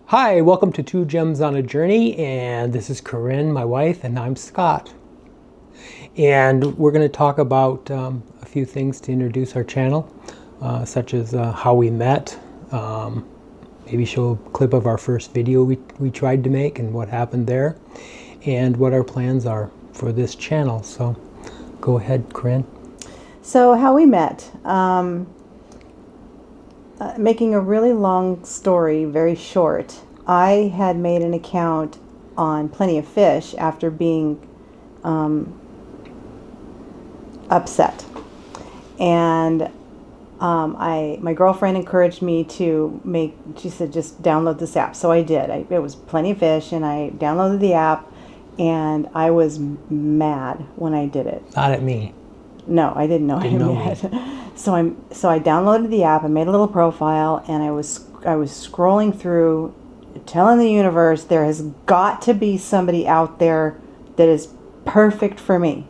Hi, welcome to Two Gems on a Journey, and this is Coryn, my wife, and I'm Scott. And we're going to talk about a few things to introduce our channel, such as how we met, maybe show a clip of our first video we tried to make and what happened there, and what our plans are for this channel. So go ahead, Coryn. So how we met, making a really long story very short, I had made an account on Plenty of Fish after being upset, and my girlfriend encouraged me to make, she said, just download this app. So I did. It was Plenty of Fish, and I downloaded the app, and I was mad when I did it. Not at me. No, I didn't know him yet. So I downloaded the app and made a little profile, and I was scrolling through, telling the universe there has got to be somebody out there that is perfect for me.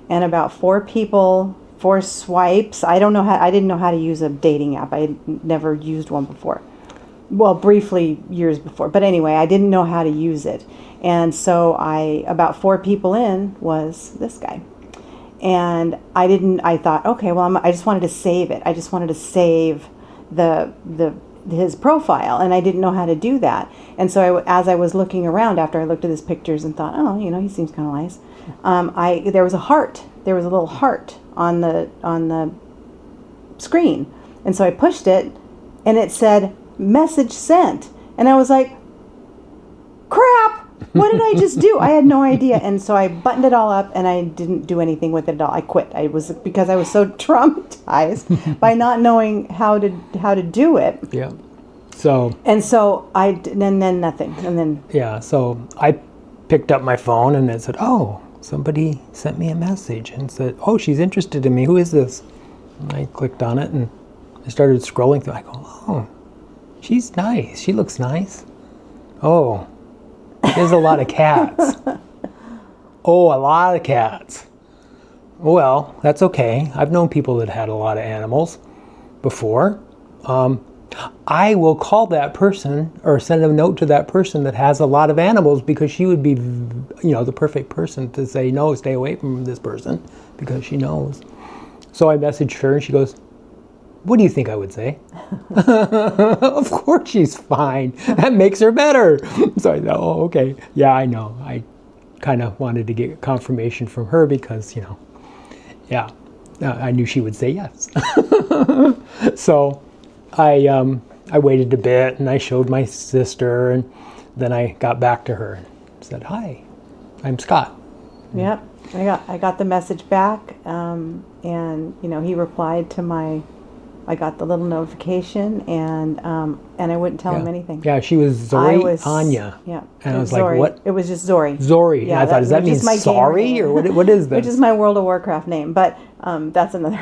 And about 4 people, 4 swipes. I didn't know how to use a dating app. I had never used one before. Well, briefly years before, but anyway, I didn't know how to use it. And so about 4 people in was this guy. And I thought, okay, well, I just wanted to save it. I just wanted to save his profile, and I didn't know how to do that. And so as I was looking around after I looked at his pictures and thought, oh, he seems kind of nice. There was a heart. There was a little heart on the screen. And so I pushed it, and it said, message sent. And I was like, crap! What did I just do? I had no idea. And so I buttoned it all up, and I didn't do anything with it at all. I quit. Because I was so traumatized by not knowing how to do it. Yeah. So. And so then nothing. And then. Yeah. So I picked up my phone, and it said, "Oh, somebody sent me a message and said, oh, she's interested in me. Who is this?" And I clicked on it, and I started scrolling through. I go, "Oh, she's nice. She looks nice. Oh. There's a lot of cats." Oh, a lot of cats. Well, that's okay. I've known people that had a lot of animals before. I will call that person or send a note to that person that has a lot of animals, because she would be, the perfect person to say, no, stay away from this person, because she knows. So I messaged her, and she goes, "What do you think I would say?" Of course she's fine. That makes her better. So I thought, oh, okay. Yeah, I know. I kind of wanted to get confirmation from her because, I knew she would say yes. So I waited a bit, and I showed my sister, and then I got back to her and said, "Hi, I'm Scott." Yep. I got the message back, and he replied to I got the little notification, and I wouldn't tell him anything. Yeah, she was Zori Anya. Yeah. And I was Zori. like, what? It was just Zori. Zori. Yeah, I thought, does that mean sorry, or what is this? Which is my World of Warcraft name, but that's another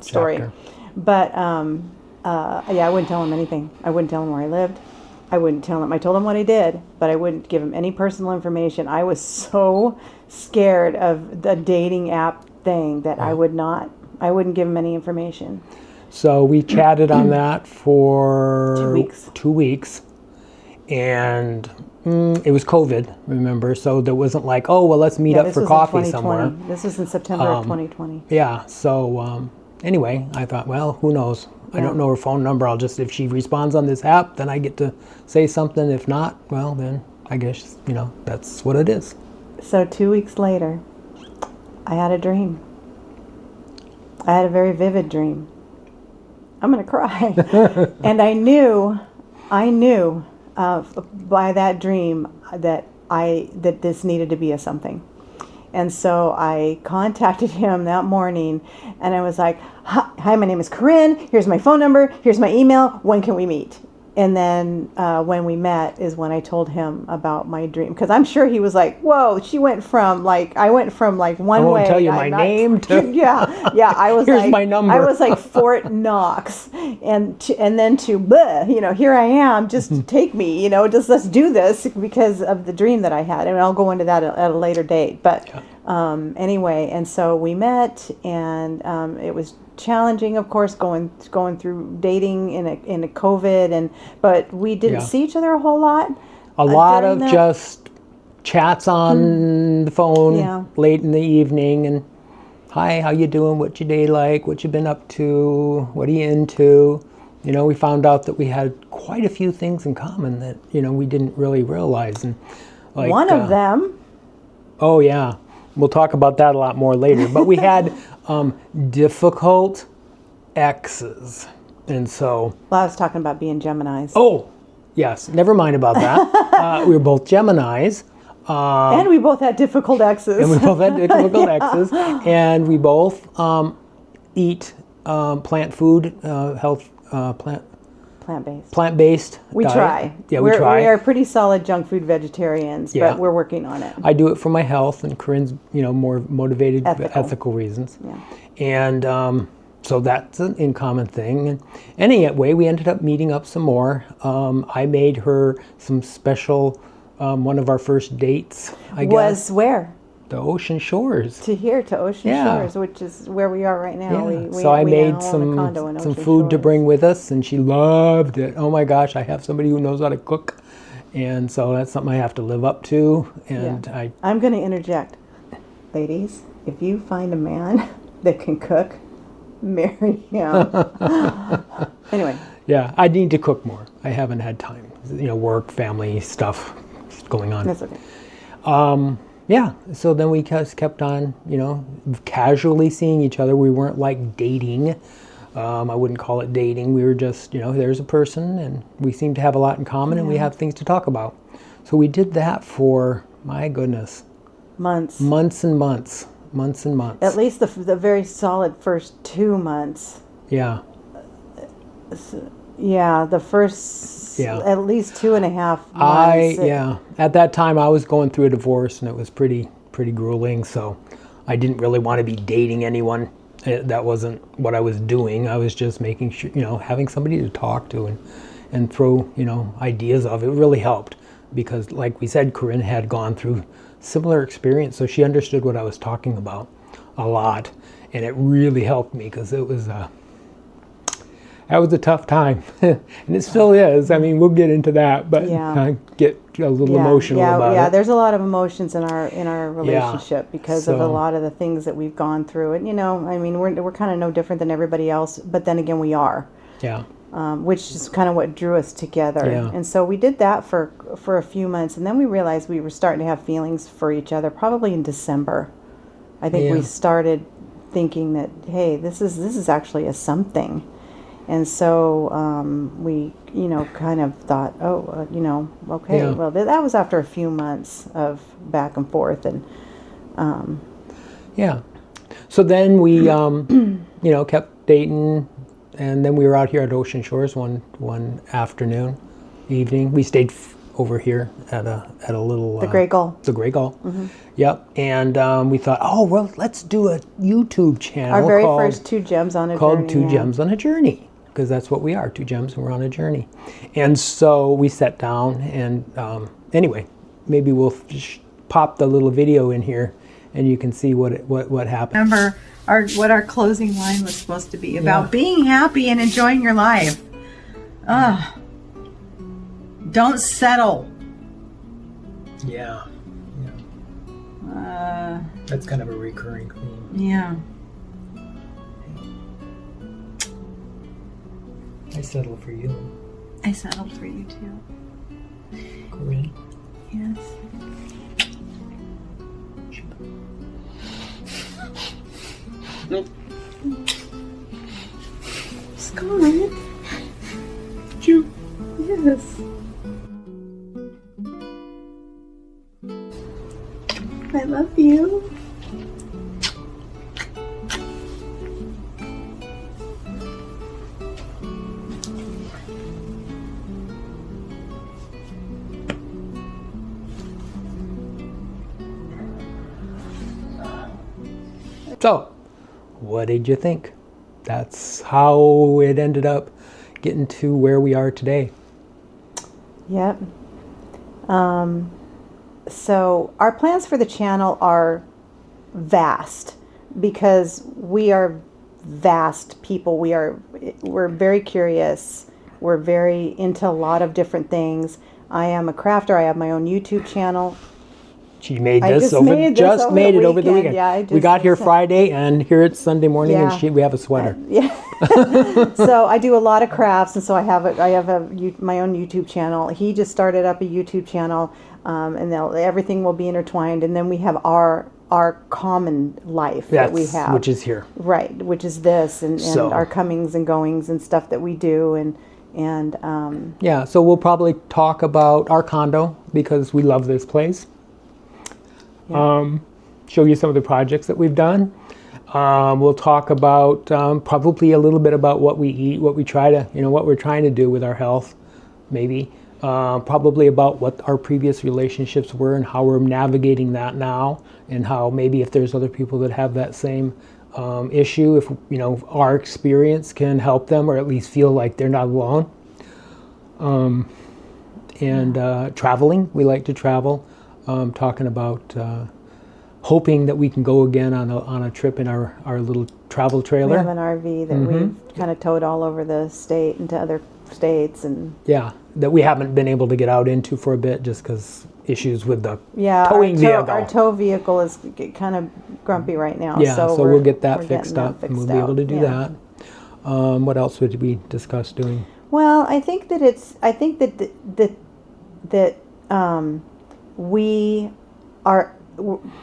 story. Chapter. But I wouldn't tell him anything. I wouldn't tell him where I lived. I wouldn't tell him. I told him what I did, but I wouldn't give him any personal information. I was so scared of the dating app thing that I wouldn't give him any information. So we chatted on that for 2 weeks. 2 weeks. And it was COVID, remember? So there wasn't like, oh, well, let's meet up for coffee somewhere. This was in September of 2020. Yeah. So anyway, I thought, well, who knows? I don't know her phone number. If she responds on this app, then I get to say something. If not, well, then I guess, that's what it is. So 2 weeks later, I had a dream. I had a very vivid dream. I'm going to cry. And I knew by that dream that this needed to be a something. And so I contacted him that morning, and I was like, "Hi, my name is Coryn. Here's my phone number. Here's my email. When can we meet?" And then when we met is when I told him about my dream, because I'm sure he was like, "Whoa, I went from one way." I won't tell you my name to yeah. I was here's like, my number. I was like Fort Knox, and then to bleh, here I am. Just take me, just let's do this, because of the dream that I had, and I'll go into that at a later date. But anyway, and so we met, and it was challenging, of course, going through dating in a COVID, but we didn't see each other a whole lot. A lot of just chats on the phone late in the evening, and hi, how you doing? What's your day like? What you been up to? What are you into? You know, we found out that we had quite a few things in common that, you know, we didn't really realize. And like one of them. Oh yeah, we'll talk about that a lot more later. But we had difficult exes, and so. Well, I was talking about being Geminis. Oh, yes. Never mind about that. We were both Geminis. And we both had difficult exes. And we both had difficult exes. And we both eat plant food, plant-based. Plant-based We diet. try. Yeah, we try. We are pretty solid junk food vegetarians, but we're working on it. I do it for my health, and Coryn's, you know, more motivated ethical reasons. Yeah. And so that's an in common thing. And anyway, we ended up meeting up some more. I made her some special. One of our first dates, I guess. Was where? The Ocean Shores. To Ocean Shores, which is where we are right now. Yeah. So I made some food to bring with us, and she loved it. Oh my gosh, I have somebody who knows how to cook, and so that's something I have to live up to. And I'm going to interject, ladies. If you find a man that can cook, marry him. Anyway. Yeah, I need to cook more. I haven't had time. You know, work, family stuff going on. That's okay. Yeah, so then we just kept on, you know, casually seeing each other. We weren't like dating. I wouldn't call it dating. We were just, you know, there's a person, and we seem to have a lot in common, and we have things to talk about. So we did that for, my goodness, months and months. At least the very solid first 2 months. Yeah. Yeah, the first at least 2.5 months. At that time I was going through a divorce, and it was pretty grueling, so I didn't really want to be dating anyone. That wasn't what I was doing. I was just making sure, you know, having somebody to talk to and throw, you know, ideas of. It really helped because, like we said, Coryn had gone through similar experience, so she understood what I was talking about a lot, and it really helped me because it was that was a tough time, and it still is. I mean, we'll get into that, but I get a little emotional about it. Yeah, there's a lot of emotions in our relationship because of a lot of the things that we've gone through, and you know, I mean, we're kind of no different than everybody else, but then again, we are. Yeah. Which is kind of what drew us together, and so we did that for a few months, and then we realized we were starting to have feelings for each other. Probably in December, I think we started thinking that, hey, this is actually a something. And so we, you know, kind of thought, you know, okay, well, that was after a few months of back and forth. And so then we, you know, kept dating, and then we were out here at Ocean Shores one evening. We stayed over here at a little... The Grey Gull. The Grey Gull. Mm-hmm. Yep. And we thought, well, let's do a YouTube channel. Our very first Two Gems on a Journey. Called Two Gems on a Journey. Because that's what we are, two gems, and we're on a journey. And so we sat down, and anyway, maybe we'll pop the little video in here, and you can see what happened. Remember what our closing line was supposed to be about being happy and enjoying your life. Don't settle. Yeah. That's kind of a recurring theme. Yeah. I settled for you. I settled for you too. Coryn? Yes. Scarlet. You? Yes. I love you. So, what did you think? That's how it ended up getting to where we are today. Yep. So our plans for the channel are vast because we are vast people. We're very curious. We're very into a lot of different things. I am a crafter. I have my own YouTube channel. She made I this just over, made this just over made the it over the weekend. weekend. Yeah, We got here Friday, and here it's Sunday morning, Yeah. and we have a sweater. Yeah. So I do a lot of crafts, and so I have my own YouTube channel. He just started up a YouTube channel, and everything will be intertwined. And then we have our common life that we have, which is here, right? Which is this, and our comings and goings and stuff that we do, and yeah. So we'll probably talk about our condo because we love this place. Yeah. Show you some of the projects that we've done. We'll talk about probably a little bit about what we eat, what we try to, what we're trying to do with our health, maybe. Probably about what our previous relationships were and how we're navigating that now, and how maybe if there's other people that have that same issue, if our experience can help them or at least feel like they're not alone. Traveling, we like to travel. Talking about hoping that we can go again on a trip in our little travel trailer. We have an RV that we've kind of towed all over the state into other states, and that we haven't been able to get out into for a bit just because issues with the towing vehicle. Our tow vehicle is kind of grumpy right now. Yeah, so we'll get that fixed up, and we'll be able to do that. What else would we discuss doing? Well, I think that we are,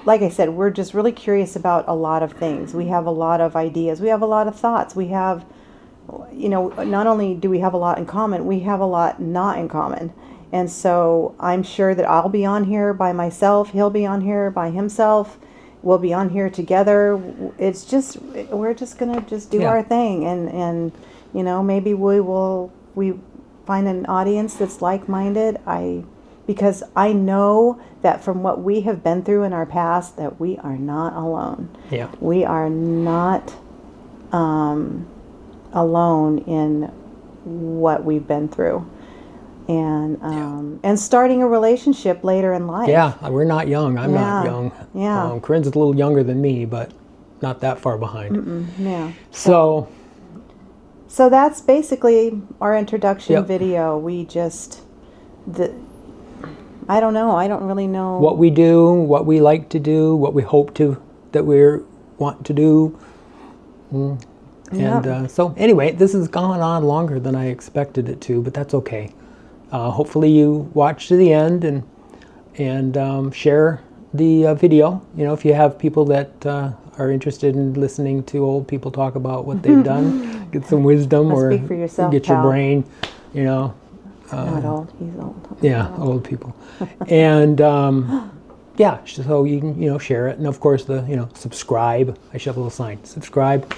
like I said, we're just really curious about a lot of things. We have a lot of ideas. We have a lot of thoughts. We have, not only do we have a lot in common, we have a lot not in common. And so I'm sure that I'll be on here by myself. He'll be on here by himself. We'll be on here together. We're just going to do our thing. And maybe we find an audience that's like-minded. Because I know that from what we have been through in our past, that we are not alone. Yeah. We are not alone in what we've been through. And starting a relationship later in life. Yeah, we're not young. I'm not young. Yeah. Coryn's a little younger than me, but not that far behind. Yeah. So that's basically our introduction video. We just... I don't know. I don't really know what we do, what we like to do, what we hope that we want to do. And so anyway, this has gone on longer than I expected it to, but that's okay. Hopefully you watch to the end and share the video. If you have people that are interested in listening to old people talk about what they've done, get some wisdom, or speak for yourself, get your brain, not old, he's old. Yeah, old people. And so you can share it, and of course subscribe. I should have a little sign, subscribe.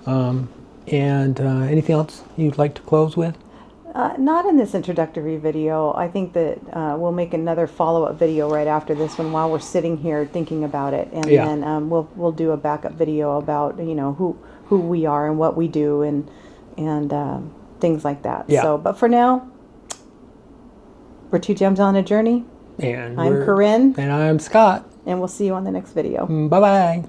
And anything else you'd like to close with? Not in this introductory video. I think that we'll make another follow-up video right after this one while we're sitting here thinking about it, and then we'll do a backup video about who we are and what we do and things like that. Yeah. So, but for now, we're two gems on a journey. And I'm Coryn. And I'm Scott. And we'll see you on the next video. Bye-bye.